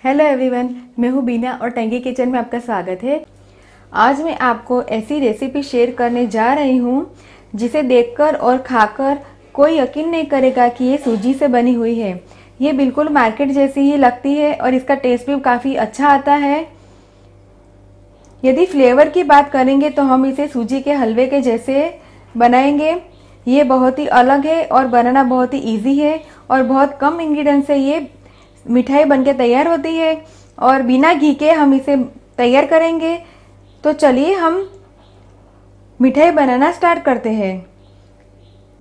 Hello everyone, मैं हूँ बीना और टंगी किचन में आपका स्वागत है। आज मैं आपको ऐसी रेसिपी शेयर करने जा रही हूँ जिसे देखकर और खाकर कोई यकीन नहीं करेगा कि ये सूजी से बनी हुई है। ये बिल्कुल मार्केट जैसी ही लगती है और इसका टेस्ट भी काफ़ी अच्छा आता है। यदि फ्लेवर की बात करेंगे तो हम इसे सूजी के हलवे के जैसे बनाएंगे। ये बहुत ही अलग है और बनाना बहुत ही इजी है और बहुत कम इंग्रेडिएंट से ये मिठाई बनके तैयार होती है और बिना घी के हम इसे तैयार करेंगे। तो चलिए हम मिठाई बनाना स्टार्ट करते हैं।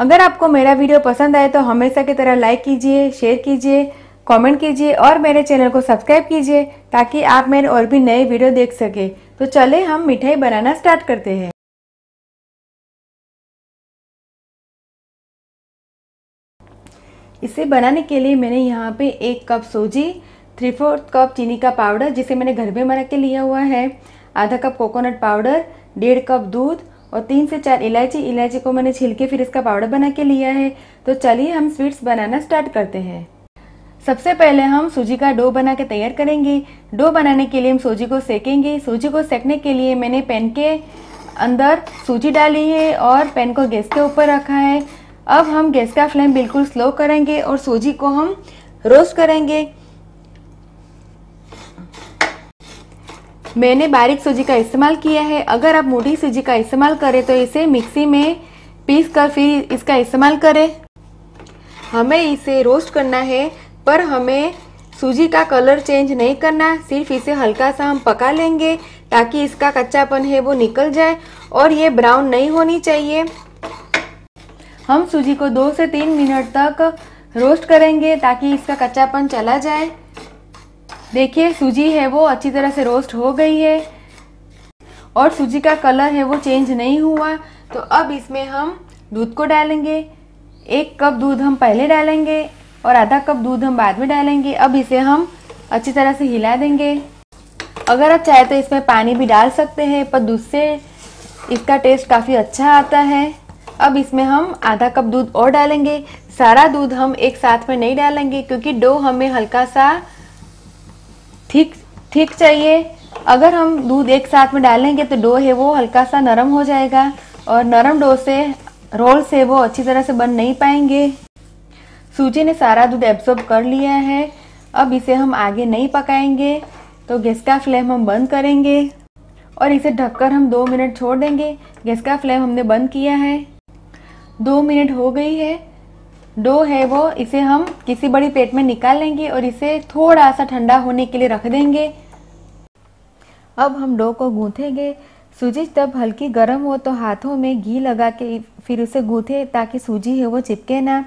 अगर आपको मेरा वीडियो पसंद आए तो हमेशा की तरह लाइक कीजिए, शेयर कीजिए, कमेंट कीजिए और मेरे चैनल को सब्सक्राइब कीजिए ताकि आप मेरे और भी नए वीडियो देख सके। तो चलिए हम मिठाई बनाना स्टार्ट करते हैं। इसे बनाने के लिए मैंने यहाँ पे 1 कप सूजी, 3/4 कप चीनी का पाउडर जिसे मैंने घर में बना के लिया हुआ है, आधा कप कोकोनट पाउडर, 1.5 कप दूध और 3 से 4 इलायची को मैंने छिल के फिर इसका पाउडर बना के लिया है। तो चलिए हम स्वीट्स बनाना स्टार्ट करते हैं। सबसे पहले हम सूजी का डो बना के तैयार करेंगे। डो बनाने के लिए हम सूजी को सेकेंगे। सूजी को सेकने के लिए मैंने पैन के अंदर सूजी डाली है और पैन को गैस के ऊपर रखा है। अब हम गैस का फ्लेम बिल्कुल स्लो करेंगे और सूजी को हम रोस्ट करेंगे। मैंने बारीक सूजी का इस्तेमाल किया है। अगर आप मोटी सूजी का इस्तेमाल करें तो इसे मिक्सी में पीस कर फिर इसका इस्तेमाल करें। हमें इसे रोस्ट करना है पर हमें सूजी का कलर चेंज नहीं करना, सिर्फ इसे हल्का सा हम पका लेंगे ताकि इसका कच्चापन है वो निकल जाए और ये ब्राउन नहीं होनी चाहिए। हम सूजी को 2 से 3 मिनट तक रोस्ट करेंगे ताकि इसका कच्चापन चला जाए। देखिए सूजी है वो अच्छी तरह से रोस्ट हो गई है और सूजी का कलर है वो चेंज नहीं हुआ। तो अब इसमें हम दूध को डालेंगे। 1 कप दूध हम पहले डालेंगे और आधा कप दूध हम बाद में डालेंगे। अब इसे हम अच्छी तरह से हिला देंगे। अगर आप चाहे तो इसमें पानी भी डाल सकते हैं पर दूध से इसका टेस्ट काफ़ी अच्छा आता है। अब इसमें हम आधा कप दूध और डालेंगे। सारा दूध हम एक साथ में नहीं डालेंगे क्योंकि डो हमें हल्का सा ठीक चाहिए। अगर हम दूध एक साथ में डालेंगे तो डो है वो हल्का सा नरम हो जाएगा और नरम डो से रोल से वो अच्छी तरह से बन नहीं पाएंगे। सूजी ने सारा दूध एब्जॉर्ब कर लिया है। अब इसे हम आगे नहीं पकाएंगे तो गैस का फ्लेम हम बंद करेंगे और इसे ढककर हम 2 मिनट छोड़ देंगे। गैस का फ्लेम हमने बंद किया है। 2 मिनट हो गई है। डो है वो इसे हम किसी बड़ी प्लेट में निकाल लेंगे और इसे थोड़ा सा ठंडा होने के लिए रख देंगे। अब हम डो को गूंथेंगे। सूजी जब हल्की गर्म हो तो हाथों में घी लगा के फिर उसे गूंथे ताकि सूजी है वो चिपके ना।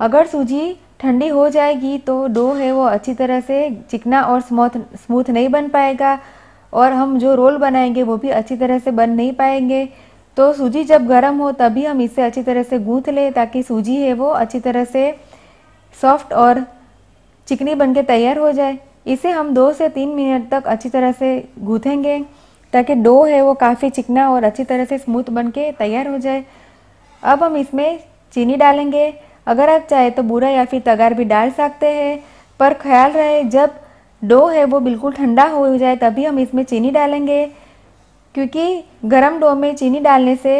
अगर सूजी ठंडी हो जाएगी तो डो है वो अच्छी तरह से चिकना और स्मूथ नहीं बन पाएगा और हम जो रोल बनाएंगे वो भी अच्छी तरह से बन नहीं पाएंगे। तो सूजी जब गर्म हो तभी हम इसे अच्छी तरह से गूंथ लें ताकि सूजी है वो अच्छी तरह से सॉफ्ट और चिकनी बनके तैयार हो जाए। इसे हम 2 से 3 मिनट तक अच्छी तरह से गूंथेंगे ताकि डो है वो काफ़ी चिकना और अच्छी तरह से स्मूथ बनके तैयार हो जाए। अब हम इसमें चीनी डालेंगे। अगर आप चाहे तो बूरा या फिर तगार भी डाल सकते हैं पर ख्याल रहे जब डो है वो बिल्कुल ठंडा हो जाए तभी हम इसमें चीनी डालेंगे क्योंकि गरम डो में चीनी डालने से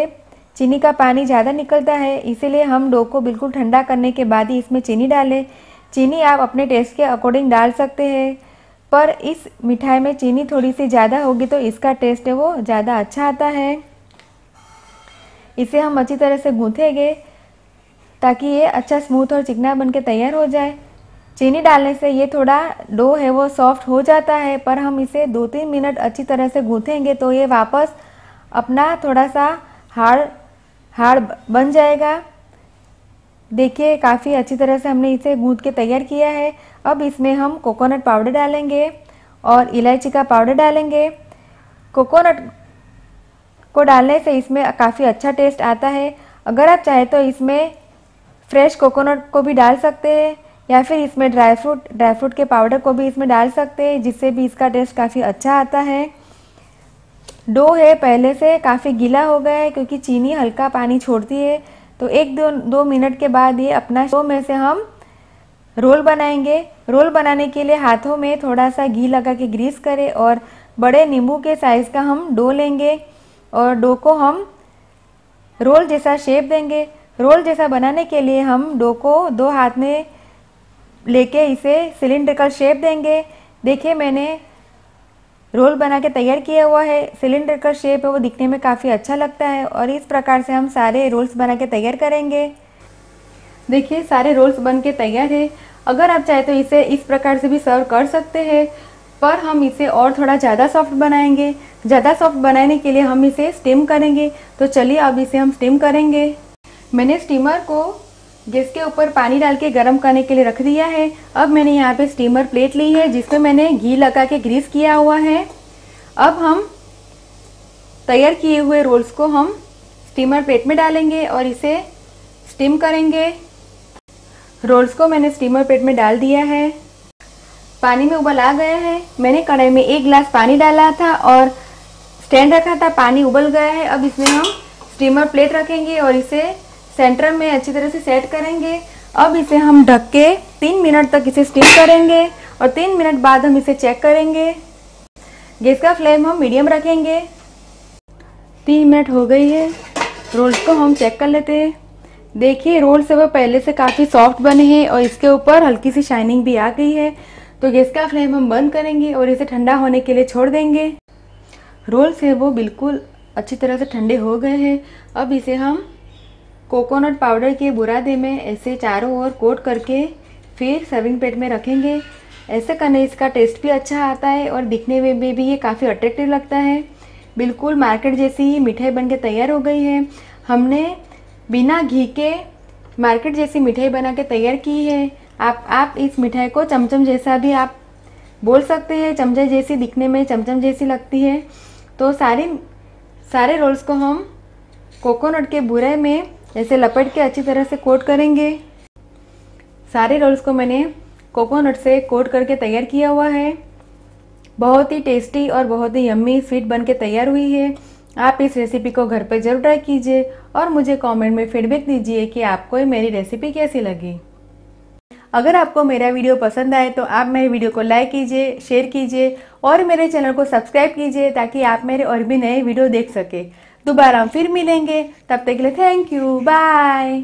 चीनी का पानी ज़्यादा निकलता है। इसीलिए हम डो को बिल्कुल ठंडा करने के बाद ही इसमें चीनी डालें। चीनी आप अपने टेस्ट के अकॉर्डिंग डाल सकते हैं पर इस मिठाई में चीनी थोड़ी सी ज़्यादा होगी तो इसका टेस्ट है वो ज़्यादा अच्छा आता है। इसे हम अच्छी तरह से गूंथेंगे ताकि ये अच्छा स्मूथ और चिकना बन के तैयार हो जाए। चीनी डालने से ये थोड़ा डो है वो सॉफ्ट हो जाता है पर हम इसे 2-3 मिनट अच्छी तरह से गूंथेंगे तो ये वापस अपना थोड़ा सा हार्ड बन जाएगा। देखिए काफ़ी अच्छी तरह से हमने इसे गूंथ के तैयार किया है। अब इसमें हम कोकोनट पाउडर डालेंगे और इलायची का पाउडर डालेंगे। कोकोनट को डालने से इसमें काफ़ी अच्छा टेस्ट आता है। अगर आप चाहें तो इसमें फ्रेश कोकोनट को भी डाल सकते हैं या फिर इसमें ड्राई फ्रूट के पाउडर को भी इसमें डाल सकते हैं जिससे भी इसका टेस्ट काफ़ी अच्छा आता है। डो है पहले से काफ़ी गीला हो गया है क्योंकि चीनी हल्का पानी छोड़ती है। तो 1-2 मिनट के बाद ये अपना डो में से हम रोल बनाएंगे। रोल बनाने के लिए हाथों में थोड़ा सा घी लगा के ग्रीस करें और बड़े नींबू के साइज़ का हम डो लेंगे और डो को हम रोल जैसा शेप देंगे। रोल जैसा बनाने के लिए हम डो को 2 हाथ में लेके इसे सिलिंड्रिकल शेप देंगे। देखिए मैंने रोल बना के तैयार किया हुआ है। सिलिंड्रिकल शेप है वो दिखने में काफ़ी अच्छा लगता है और इस प्रकार से हम सारे रोल्स बना के तैयार करेंगे। देखिए सारे रोल्स बन के तैयार है। अगर आप चाहे तो इसे इस प्रकार से भी सर्व कर सकते हैं, पर हम इसे और थोड़ा ज़्यादा सॉफ्ट बनाएंगे। ज़्यादा सॉफ्ट बनाने के लिए हम इसे स्टीम करेंगे। तो चलिए अब इसे हम स्टीम करेंगे। मैंने स्टीमर को गैस के ऊपर पानी डाल के गर्म करने के लिए रख दिया है। अब मैंने यहाँ पे स्टीमर प्लेट ली है जिसमें मैंने घी लगा के ग्रीस किया हुआ है। अब हम तैयार किए हुए रोल्स को हम स्टीमर प्लेट में डालेंगे और इसे स्टीम करेंगे। रोल्स को मैंने स्टीमर प्लेट में डाल दिया है। पानी में उबाल आ गया है। मैंने कढ़ाई में 1 गिलास पानी डाला था और स्टैंड रखा था। पानी उबल गया है। अब इसमें हम स्टीमर प्लेट रखेंगे और इसे सेंटर में अच्छी तरह से सेट करेंगे। अब इसे हम ढक के 3 मिनट तक इसे स्टीम करेंगे और 3 मिनट बाद हम इसे चेक करेंगे। गैस का फ्लेम हम मीडियम रखेंगे। 3 मिनट हो गई है। रोल्स को हम चेक कर लेते हैं। देखिए रोल से वो पहले से काफ़ी सॉफ्ट बने हैं और इसके ऊपर हल्की सी शाइनिंग भी आ गई है। तो गैस का फ्लेम हम बंद करेंगे और इसे ठंडा होने के लिए छोड़ देंगे। रोल्स है वो बिल्कुल अच्छी तरह से ठंडे हो गए हैं। अब इसे हम कोकोनट पाउडर के बुरादे में ऐसे चारों ओर कोट करके फिर सर्विंग प्लेट में रखेंगे। ऐसे करने इसका टेस्ट भी अच्छा आता है और दिखने में भी ये काफ़ी अट्रैक्टिव लगता है। बिल्कुल मार्केट जैसी ही मिठाई बनके तैयार हो गई है। हमने बिना घी के मार्केट जैसी मिठाई बना के तैयार की है। आप इस मिठाई को चमचम जैसा भी आप बोल सकते हैं। चमचे जैसी दिखने में चमचम जैसी लगती है। तो सारे रोल्स को हम कोकोनट के बुरे में ऐसे लपेट के अच्छी तरह से कोट करेंगे। सारे रोल्स को मैंने कोकोनट से कोट करके तैयार किया हुआ है। बहुत ही टेस्टी और बहुत ही यम्मी स्वीट बन के तैयार हुई है। आप इस रेसिपी को घर पर जरूर ट्राई कीजिए और मुझे कमेंट में फीडबैक दीजिए कि आपको मेरी रेसिपी कैसी लगी। अगर आपको मेरा वीडियो पसंद आए तो आप मेरे वीडियो को लाइक कीजिए, शेयर कीजिए और मेरे चैनल को सब्सक्राइब कीजिए ताकि आप मेरे और भी नए वीडियो देख सके। दोबारा हम फिर मिलेंगे। तब तक के लिए थैंक यू। बाय।